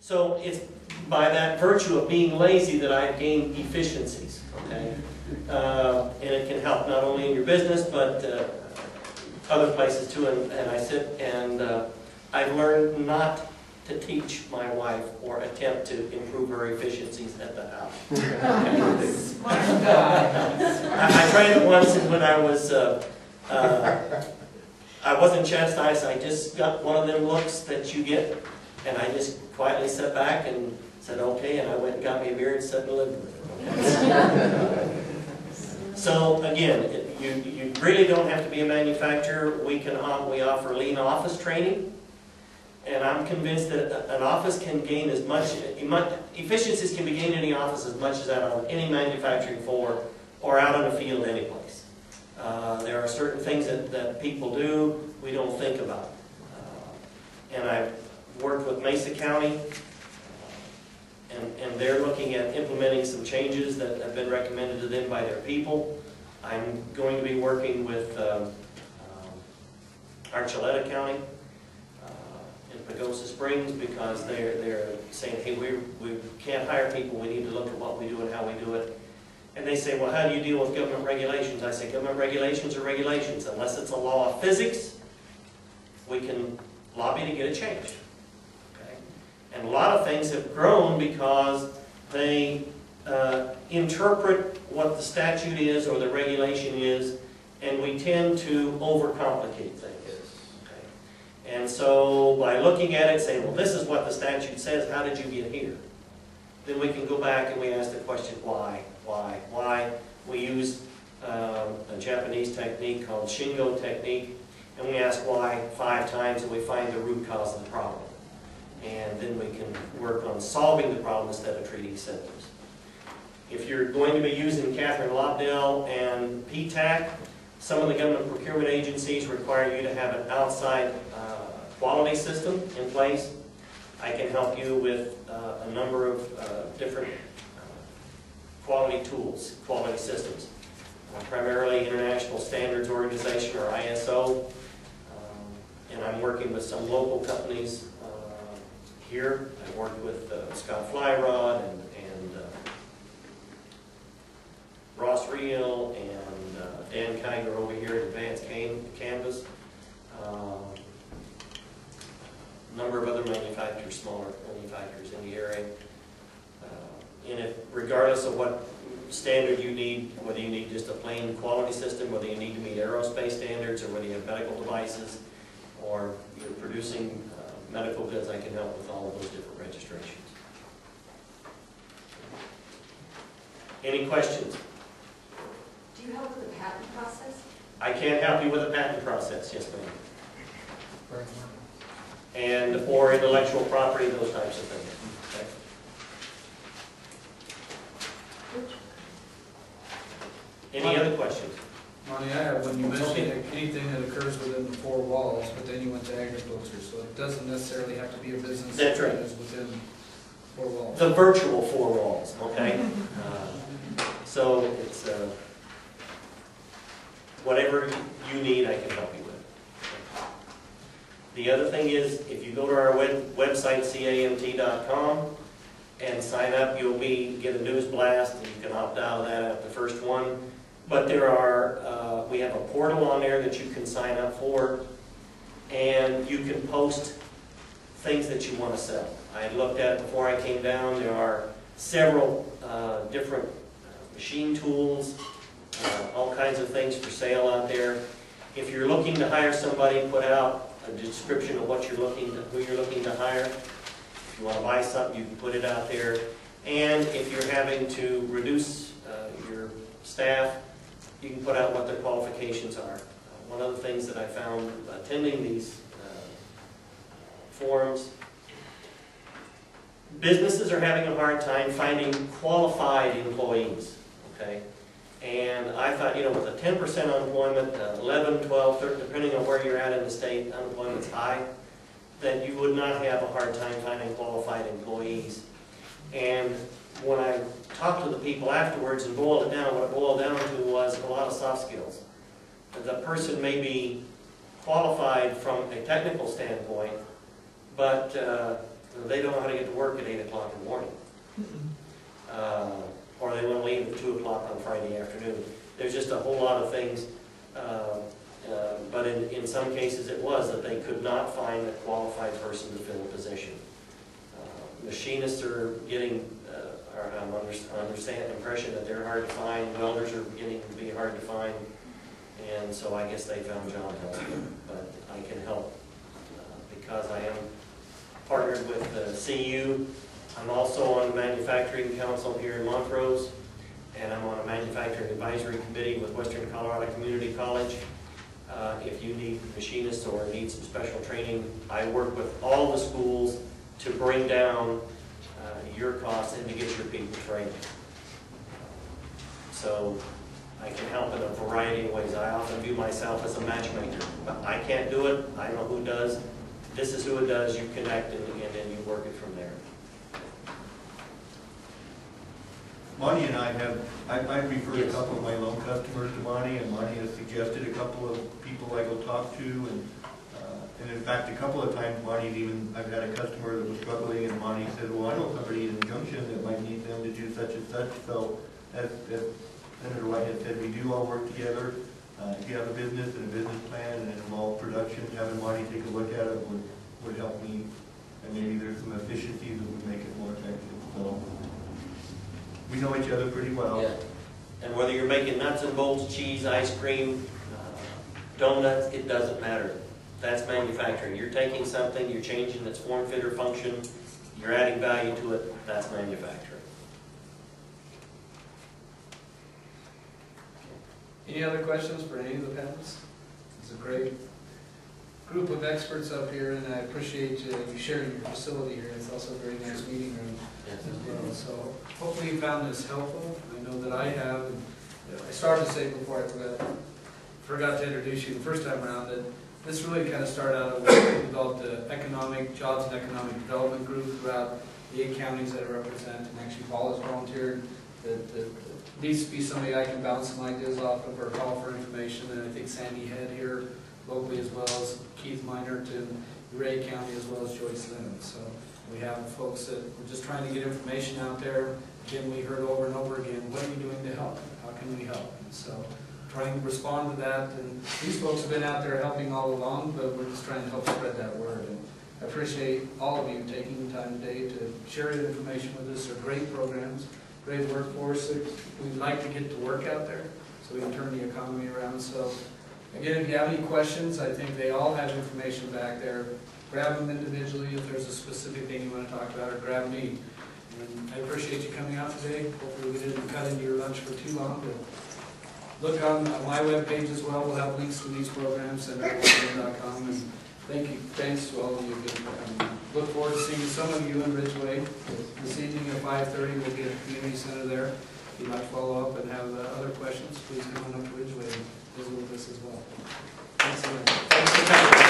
So it's by that virtue of being lazy that I've gained efficiencies, okay? And it can help not only in your business, but other places too. And I sit and I've learned not to teach my wife or attempt to improve her efficiencies at the house. Okay? Smart guy. I tried it once, and when I wasn't chastised, I just got one of them looks that you get, and I just quietly sat back and said, okay, and I went and got me a beer and sat in the living room. So again, you really don't have to be a manufacturer. We offer lean office training, and I'm convinced that an office can gain as much, efficiencies can be gained in the office as much as out on any manufacturing floor or out in the field any place. There are certain things that people do we don't think about. And I've worked with Mesa County, and they're looking at implementing some changes that have been recommended to them by their people. I'm going to be working with Archuleta County in Pagosa Springs, because they're saying, hey, we can't hire people, we need to look at what we do and how we do it. And they say, well, how do you deal with government regulations? I say, government regulations are regulations. Unless it's a law of physics, we can lobby to get it changed. Okay? And a lot of things have grown because they interpret what the statute is or the regulation is, and we tend to overcomplicate things. Okay? And so by looking at it, saying, well, this is what the statute says, how did you get here? Then we can go back and we ask the question, why? We use a Japanese technique called Shingo technique, and we ask why 5 times, and we find the root cause of the problem. And then we can work on solving the problem instead of treating symptoms. If you're going to be using Catherine Lobdell and PTAC, some of the government procurement agencies require you to have an outside quality system in place. I can help you with a number of different quality tools, quality systems. Primarily International Standards Organization, or ISO. And I'm working with some local companies here. I've worked with Scott Flyrod and Ross Reel and Dan Kiger over here at Advanced Canvas. A number of other manufacturers, smaller manufacturers in the area. And if, regardless of what standard you need, whether you need just a plain quality system, whether you need to meet aerospace standards, or whether you have medical devices, or you're producing medical goods, I can help with all of those different registrations. Any questions? Do you help with the patent process? I can help you with the patent process, yes ma'am. And or intellectual property, those types of things. Okay. Any other questions? Monty, I have, when you mentioned anything that occurs within the 4 walls, but then you went to agriculture, so it doesn't necessarily have to be a business That's right. that is within 4 walls. The virtual 4 walls, okay? So it's whatever you need, I can help you with. The other thing is, if you go to our website, CAMT.com, and sign up, you'll get a news blast, and you can opt out of that at the first one. But there are, we have a portal on there that you can sign up for, and you can post things that you want to sell. I had looked at it before I came down. There are several different machine tools, all kinds of things for sale out there. If you're looking to hire somebody, put out a description of what who you're looking to hire. If you want to buy something, you can put it out there. And if you're having to reduce your staff, you can put out what their qualifications are. One of the things that I found attending these forums, businesses are having a hard time finding qualified employees, okay? And I thought, you know, with a 10% unemployment, 11, 12, 13, depending on where you're at in the state, unemployment's high, that you would not have a hard time finding qualified employees. And when I talked to the people afterwards and boiled it down, what it boiled down to was a lot of soft skills. The person may be qualified from a technical standpoint, but they don't know how to get to work at 8 o'clock in the morning. Or they want to leave at 2 o'clock on Friday afternoon. There's just a whole lot of things, but in some cases it was that they could not find a qualified person to fill a position. Machinists are getting, I'm understand the impression that they're hard to find. Welders are beginning to be hard to find, and so I guess they found job help. But I can help because I am partnered with the CU. I'm also on the manufacturing council here in Montrose, and I'm on a manufacturing advisory committee with Western Colorado Community College. If you need machinists or need some special training, I work with all the schools to bring down your costs and to get your people trained. So I can help in a variety of ways. I often view myself as a matchmaker. I can't do it. I know who does. This is who it does. You connect and then you work it from there. Monty and I've referred a couple of my loan customers to Monty, and Monty has suggested a couple of people I go talk to, and in fact, a couple of times I've had a customer that was struggling, and Monty said, well, I know somebody in Junction that might need them to do such and such. So as Senator White had said, we do all work together. If you have a business and a business plan and it involves production, having Monty take a look at it would help me, and maybe there's some efficiencies that would make it more effective. So we know each other pretty well. Yeah. And whether you're making nuts and bolts, cheese, ice cream, donuts, it doesn't matter. That's manufacturing. You're taking something, you're changing its form, fit, or function, you're adding value to it, that's manufacturing. Any other questions for any of the panelists? It's a great group of experts up here, and I appreciate you sharing your facility here. It's also a very nice meeting room as well. So hopefully you found this helpful. I know that I have. And I started to say before I forgot to introduce you the first time around that this really kind of started out of what we developed the Jobs and Economic Development Group throughout the 8 counties that I represent, and actually Paul has volunteered. That needs to be somebody I can bounce some ideas off of or call for information, and I think Sandy Head here locally, as well as Keith Minert in Ray County, as well as Joyce Lynn. So we have folks that we're just trying to get information out there. Again, we heard over and over again, what are you doing to help? How can we help? And so trying to respond to that, and these folks have been out there helping all along, but we're just trying to help spread that word. And I appreciate all of you taking the time today to share your information with us. They're great programs, great workforce. We'd like to get to work out there so we can turn the economy around. So again, if you have any questions, I think they all have information back there. Grab them individually if there's a specific thing you want to talk about, or grab me. And I appreciate you coming out today. Hopefully we didn't cut into your lunch for too long. But look on my webpage as well. We'll have links to these programs at senatorwalker.com. And thanks to all of you again for coming. Look forward to seeing some of you in Ridgeway this evening at 5:30. We'll be at the community center there. If you'd like to follow up and have other questions, please come on up to Ridgeway and visit with us as well. Thanks again. Thanks for coming.